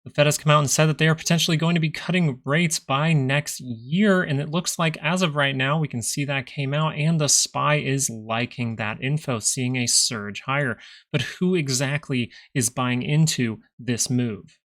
The Fed has come out and said that they are potentially going to be cutting rates by next year. And it looks like as of right now, we can see that came out and the SPY is liking that info, seeing a surge higher. But who exactly is buying into this move?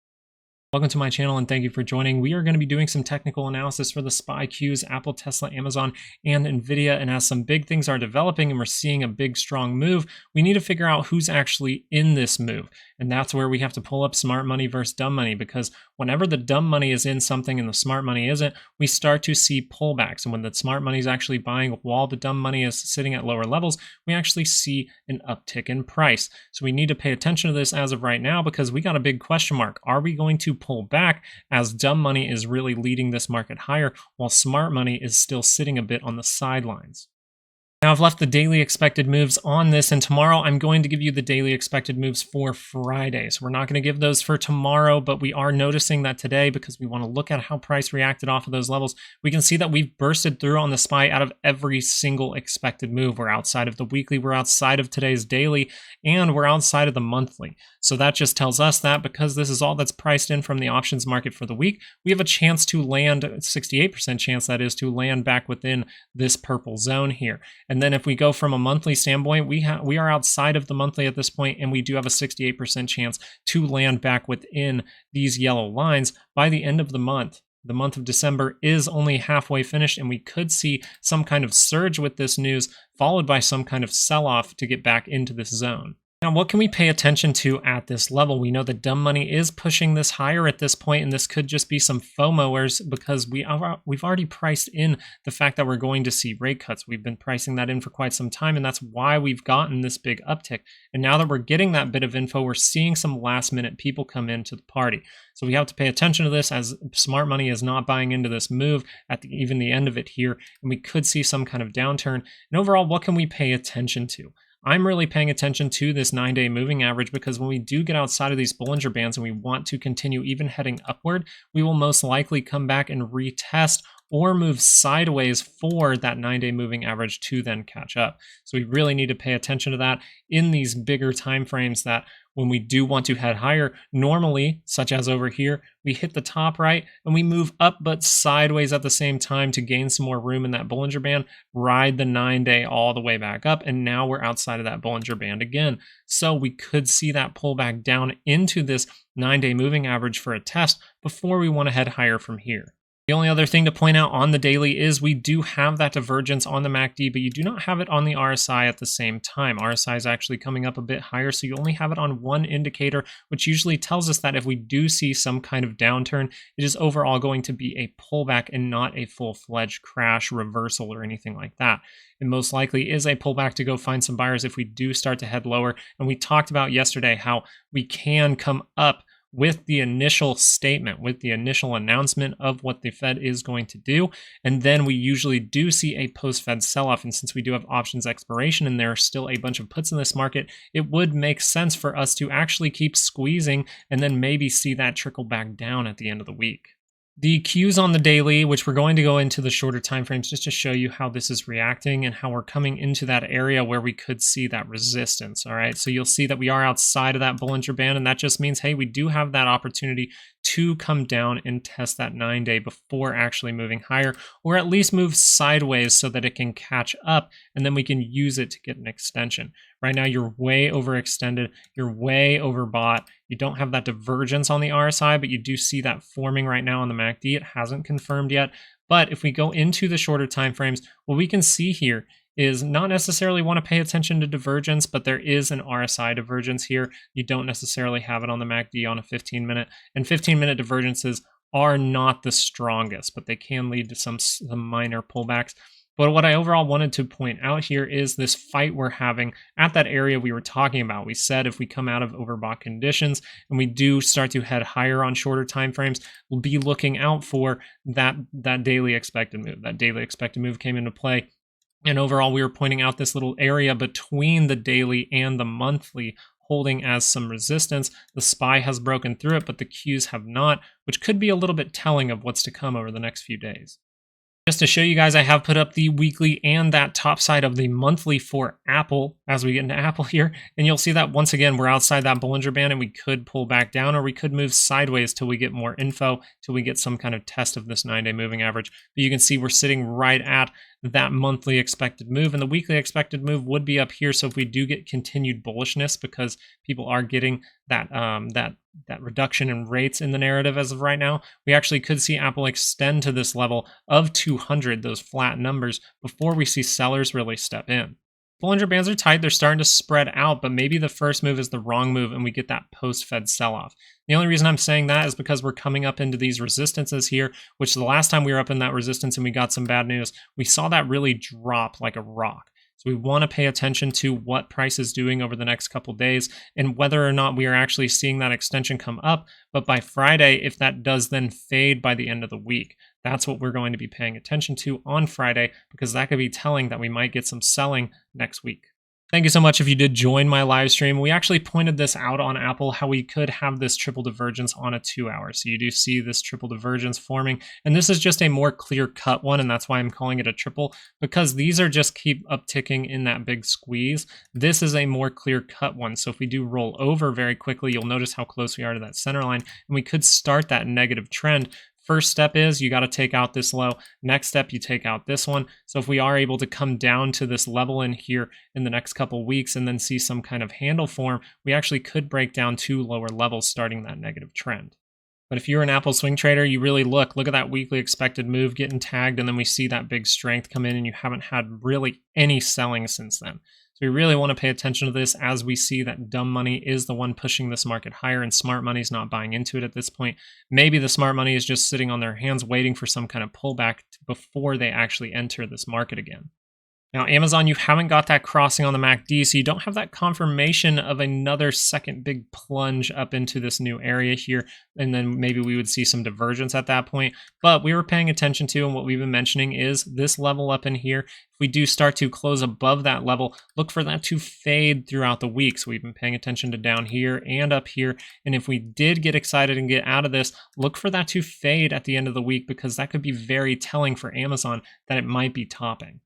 Welcome to my channel and thank you for joining. We are going to be doing some technical analysis for the SPY Qs, Apple, Tesla, Amazon, and NVDA. And as some big things are developing and we're seeing a big, strong move, we need to figure out who's actually in this move. And that's where we have to pull up smart money versus dumb money, because whenever the dumb money is in something and the smart money isn't, we start to see pullbacks. And when the smart money is actually buying while the dumb money is sitting at lower levels, we actually see an uptick in price. So we need to pay attention to this as of right now, because we got a big question mark. Are we going to pull back as dumb money is really leading this market higher while smart money is still sitting a bit on the sidelines? Now I've left the daily expected moves on this, and tomorrow I'm going to give you the daily expected moves for Friday. So we're not going to give those for tomorrow, but we are noticing that today, because we want to look at how price reacted off of those levels, we can see that we've bursted through on the SPY out of every single expected move. We're outside of the weekly, we're outside of today's daily, and we're outside of the monthly. So that just tells us that because this is all that's priced in from the options market for the week, we have a chance to land, 68% chance that is, to land back within this purple zone here. And then if we go from a monthly standpoint, we are outside of the monthly at this point, and we do have a 68% chance to land back within these yellow lines by the end of the month. The month of December is only halfway finished, and we could see some kind of surge with this news, followed by some kind of sell-off to get back into this zone. Now, what can we pay attention to at this level? We know that dumb money is pushing this higher at this point, and this could just be some FOMOers, because we've already priced in the fact that we're going to see rate cuts. We've been pricing that in for quite some time, and that's why we've gotten this big uptick. And now that we're getting that bit of info, we're seeing some last-minute people come into the party. So we have to pay attention to this, as smart money is not buying into this move at even the end of it here, and we could see some kind of downturn. And overall, what can we pay attention to? I'm really paying attention to this 9-day moving average, because when we do get outside of these Bollinger Bands and we want to continue even heading upward, we will most likely come back and retest or move sideways for that 9-day moving average to then catch up. So we really need to pay attention to that in these bigger time frames, that when we do want to head higher, normally, such as over here, we hit the top right and we move up but sideways at the same time to gain some more room in that Bollinger Band, ride the 9-day all the way back up, and now we're outside of that Bollinger Band again. So we could see that pull back down into this 9-day moving average for a test before we want to head higher from here. The only other thing to point out on the daily is we do have that divergence on the MACD, but you do not have it on the RSI at the same time. RSI is actually coming up a bit higher, so you only have it on one indicator, which usually tells us that if we do see some kind of downturn, it is overall going to be a pullback and not a full-fledged crash, reversal, or anything like that. It most likely is a pullback to go find some buyers if we do start to head lower. And we talked about yesterday how we can come up with the initial statement, with the initial announcement of what the Fed is going to do. And then we usually do see a post-Fed sell-off. And since we do have options expiration and there are still a bunch of puts in this market, it would make sense for us to actually keep squeezing and then maybe see that trickle back down at the end of the week. The Qs on the daily, which we're going to go into the shorter time frames just to show you how this is reacting and how we're coming into that area where we could see that resistance. All right, so you'll see that we are outside of that Bollinger Band, and that just means, hey, we do have that opportunity to come down and test that 9-day before actually moving higher, or at least move sideways so that it can catch up, and then we can use it to get an extension. Right now, you're way overextended, you're way overbought. You don't have that divergence on the RSI, but you do see that forming right now on the MACD. It hasn't confirmed yet. But if we go into the shorter time frames, what we can see here is not necessarily want to pay attention to divergence, but there is an RSI divergence here. You don't necessarily have it on the MACD on a 15-minute, and 15-minute divergences are not the strongest, but they can lead to some minor pullbacks. But what I overall wanted to point out here is this fight we're having at that area we were talking about. We said if we come out of overbought conditions and we do start to head higher on shorter time frames, we'll be looking out for that daily expected move. That daily expected move came into play. And overall, we were pointing out this little area between the daily and the monthly holding as some resistance. The SPY has broken through it, but the Qs have not, which could be a little bit telling of what's to come over the next few days. Just to show you guys, I have put up the weekly and that top side of the monthly for Apple as we get into Apple here. And you'll see that once again, we're outside that Bollinger Band and we could pull back down or we could move sideways till we get more info, till we get some kind of test of this 9-day moving average. But you can see we're sitting right at that monthly expected move, and the weekly expected move would be up here. So if we do get continued bullishness because people are getting that that reduction in rates in the narrative as of right now, we actually could see Apple extend to this level of 200, those flat numbers, before we see sellers really step in. Bollinger Bands are tight, they're starting to spread out, but maybe the first move is the wrong move and we get that post-Fed sell-off. The only reason I'm saying that is because we're coming up into these resistances here, which the last time we were up in that resistance and we got some bad news, we saw that really drop like a rock. So we want to pay attention to what price is doing over the next couple days and whether or not we are actually seeing that extension come up. But by Friday, if that does then fade by the end of the week, that's what we're going to be paying attention to on Friday, because that could be telling that we might get some selling next week. Thank you so much if you did join my live stream. We actually pointed this out on Apple, how we could have this triple divergence on a 2-hour. So you do see this triple divergence forming, and this is just a more clear cut one, and that's why I'm calling it a triple, because these are just keep upticking in that big squeeze. This is a more clear cut one. So if we do roll over very quickly, you'll notice how close we are to that center line, and we could start that negative trend. First step is you got to take out this low. Next step, you take out this one. So if we are able to come down to this level in here in the next couple weeks and then see some kind of handle form, we actually could break down to lower levels starting that negative trend. But if you're an Apple swing trader, you really look at that weekly expected move getting tagged, and then we see that big strength come in and you haven't had really any selling since then. So we really want to pay attention to this as we see that dumb money is the one pushing this market higher and smart money is not buying into it at this point. Maybe the smart money is just sitting on their hands waiting for some kind of pullback before they actually enter this market again. Now, Amazon, you haven't got that crossing on the MACD, so you don't have that confirmation of another second big plunge up into this new area here, and then maybe we would see some divergence at that point. But we were paying attention to, and what we've been mentioning is this level up in here. If we do start to close above that level, look for that to fade throughout the week. So we've been paying attention to down here and up here, and if we did get excited and get out of this, look for that to fade at the end of the week, because that could be very telling for Amazon that it might be topping.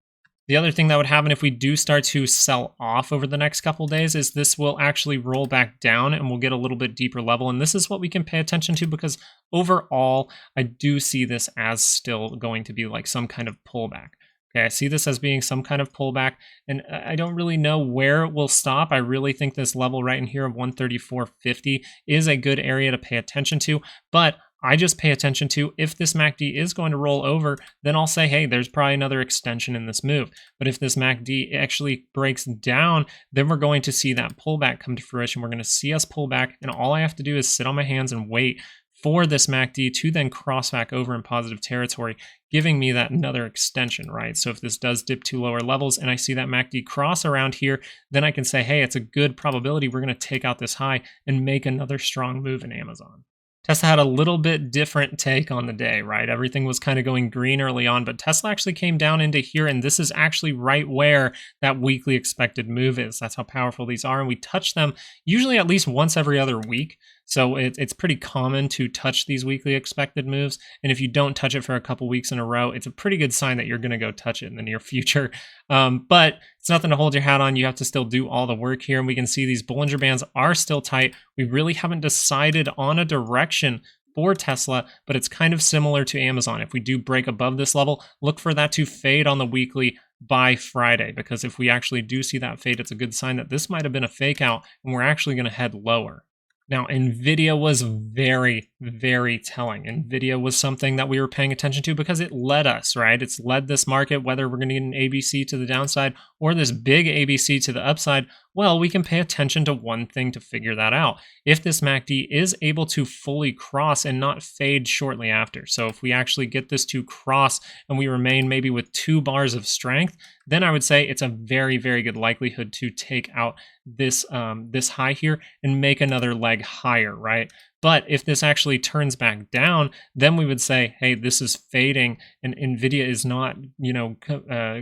The other thing that would happen if we do start to sell off over the next couple days is this will actually roll back down and we'll get a little bit deeper level. And this is what we can pay attention to, because overall, I do see this as still going to be like some kind of pullback. Okay, I see this as being some kind of pullback, and I don't really know where it will stop. I really think this level right in here of 134.50 is a good area to pay attention to, but I just pay attention to if this MACD is going to roll over, then I'll say, hey, there's probably another extension in this move. But if this MACD actually breaks down, then we're going to see that pullback come to fruition. We're going to see us pull back, and all I have to do is sit on my hands and wait for this MACD to then cross back over in positive territory, giving me that another extension, right? So if this does dip to lower levels and I see that MACD cross around here, then I can say, hey, it's a good probability we're going to take out this high and make another strong move in Amazon. Tesla had a little bit different take on the day, right? Everything was kind of going green early on, but Tesla actually came down into here, and this is actually right where that weekly expected move is. That's how powerful these are, and we touch them usually at least once every other week. So it's pretty common to touch these weekly expected moves, and if you don't touch it for a couple weeks in a row, it's a pretty good sign that you're going to go touch it in the near future. But it's nothing to hold your hat on. You have to still do all the work here, and we can see these Bollinger Bands are still tight. We really haven't decided on a direction for Tesla, but it's kind of similar to Amazon. If we do break above this level, look for that to fade on the weekly by Friday, because if we actually do see that fade, it's a good sign that this might have been a fake out and we're actually going to head lower. Now, NVIDIA was very, very telling. NVIDIA was something that we were paying attention to because it led us, right? It's led this market, whether we're going to get an ABC to the downside or this big ABC to the upside. Well, we can pay attention to one thing to figure that out. If this MACD is able to fully cross and not fade shortly after. So if we actually get this to cross and we remain maybe with 2 bars of strength, then I would say it's a very, very good likelihood to take out this this high here and make another leg higher, right? But if this actually turns back down, then we would say, hey, this is fading and NVIDIA is not,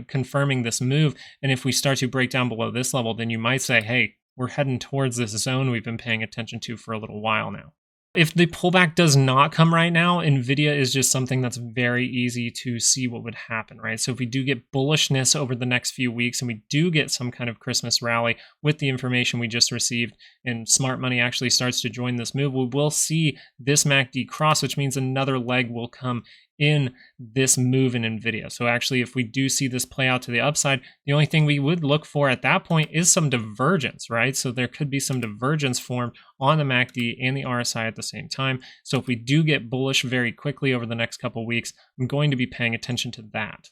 confirming this move. And if we start to break down below this level, then you might say, hey, we're heading towards this zone we've been paying attention to for a little while now. If the pullback does not come right now, NVIDIA is just something that's very easy to see what would happen, right? So if we do get bullishness over the next few weeks and we do get some kind of Christmas rally with the information we just received and smart money actually starts to join this move, we will see this MACD cross, which means another leg will come in this move in NVIDIA. So actually, if we do see this play out to the upside, the only thing we would look for at that point is some divergence, right? So there could be some divergence formed on the MACD and the RSI at the same time. So if we do get bullish very quickly over the next couple weeks, I'm going to be paying attention to that.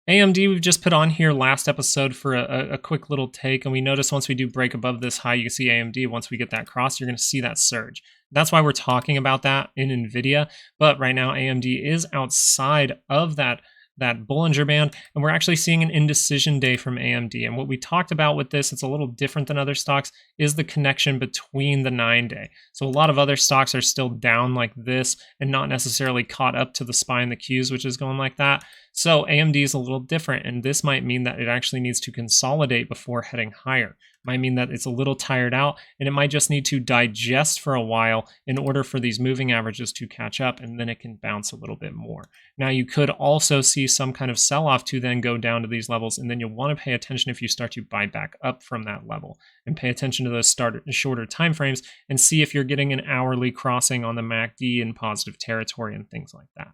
AMD we've just put on here last episode for a quick little take, and we notice once we do break above this high, you can see AMD, once we get that cross, you're going to see that surge. That's why we're talking about that in NVIDIA, but right now AMD is outside of that Bollinger Band, and we're actually seeing an indecision day from AMD. And what we talked about with this, it's a little different than other stocks, is the connection between the 9-day. So a lot of other stocks are still down like this and not necessarily caught up to the SPY and the Qs, which is going like that. So AMD is a little different, and this might mean that it actually needs to consolidate before heading higher. Might mean that it's a little tired out, and it might just need to digest for a while in order for these moving averages to catch up, and then it can bounce a little bit more. Now, you could also see some kind of sell-off to then go down to these levels, and then you'll want to pay attention if you start to buy back up from that level, and pay attention to those shorter time frames and see if you're getting an hourly crossing on the MACD in positive territory and things like that.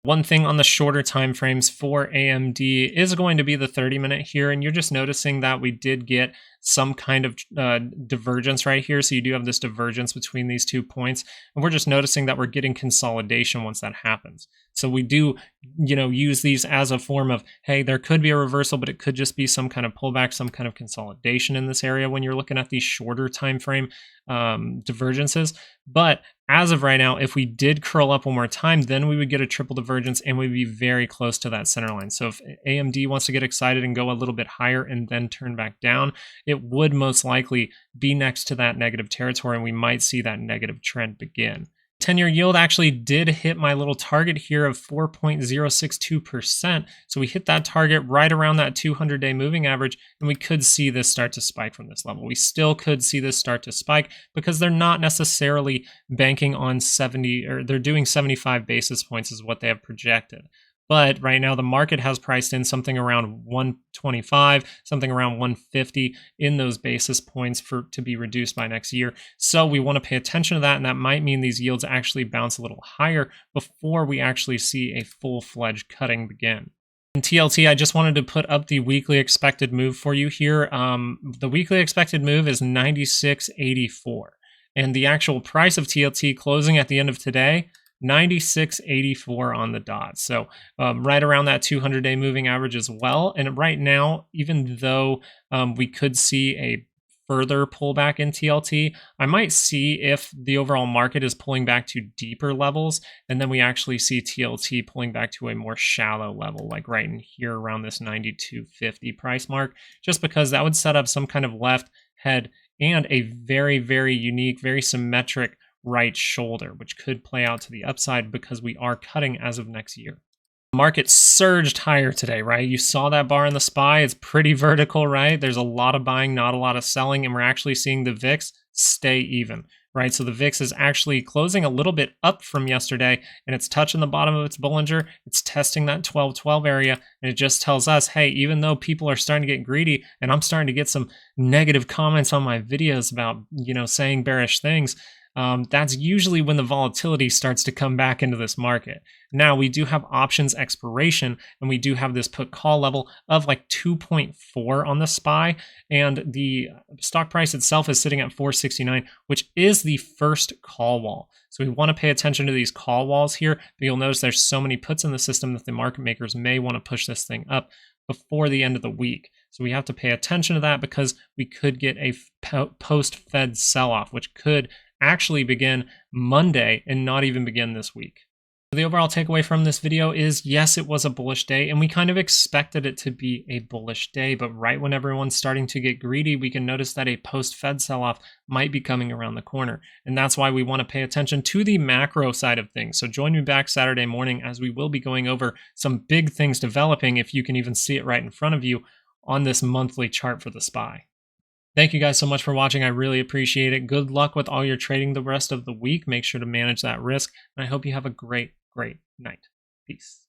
One thing on the shorter time frames for AMD is going to be the 30-minute here, and you're just noticing that we did get some kind of divergence right here. So you do have this divergence between these 2 points, and we're just noticing that we're getting consolidation once that happens. So we do, use these as a form of, hey, there could be a reversal, but it could just be some kind of pullback, some kind of consolidation in this area when you're looking at these shorter time frame divergences. But as of right now, if we did curl up one more time, then we would get a triple divergence and we'd be very close to that center line. So if AMD wants to get excited and go a little bit higher and then turn back down, it would most likely be next to that negative territory, and we might see that negative trend begin. 10-year yield actually did hit my little target here of 4.062%. So we hit that target right around that 200-day moving average, and we could see this start to spike from this level. We still could see this start to spike because they're not necessarily banking on 70, or they're doing 75 basis points is what they have projected. But right now, the market has priced in something around 125, something around 150 in those basis points to be reduced by next year. So we want to pay attention to that, and that might mean these yields actually bounce a little higher before we actually see a full-fledged cutting begin. In TLT, I just wanted to put up the weekly expected move for you here. The weekly expected move is 96.84, and the actual price of TLT closing at the end of today, 96.84 on the dot. So right around that 200-day moving average as well. And right now, even though we could see a further pullback in TLT, I might see if the overall market is pulling back to deeper levels, and then we actually see TLT pulling back to a more shallow level, like right in here around this 92.50 price mark, just because that would set up some kind of left head and a very, very unique, very symmetric right shoulder, which could play out to the upside because we are cutting as of next year. Market surged higher today, right? You saw that bar in the SPY. It's pretty vertical, right? There's a lot of buying, not a lot of selling, and we're actually seeing the VIX stay even, right? So the VIX is actually closing a little bit up from yesterday, and it's touching the bottom of its Bollinger. It's testing that 1212 area, and it just tells us, hey, even though people are starting to get greedy, and I'm starting to get some negative comments on my videos about, saying bearish things, that's usually when the volatility starts to come back into this market. Now, we do have options expiration, and we do have this put call level of like 2.4 on the SPY, and the stock price itself is sitting at 469, which is the first call wall. So we want to pay attention to these call walls here, but you'll notice there's so many puts in the system that the market makers may want to push this thing up before the end of the week. So we have to pay attention to that because we could get a post-Fed sell-off, which could actually begin Monday and not even begin this week. The overall takeaway from this video is, yes, it was a bullish day, and we kind of expected it to be a bullish day, but right when everyone's starting to get greedy, we can notice that a post-Fed sell-off might be coming around the corner. And that's why we want to pay attention to the macro side of things. So join me back Saturday morning as we will be going over some big things developing, if you can even see it right in front of you, on this monthly chart for the SPY. Thank you guys so much for watching. I really appreciate it. Good luck with all your trading the rest of the week. Make sure to manage that risk. And I hope you have a great, great night. Peace.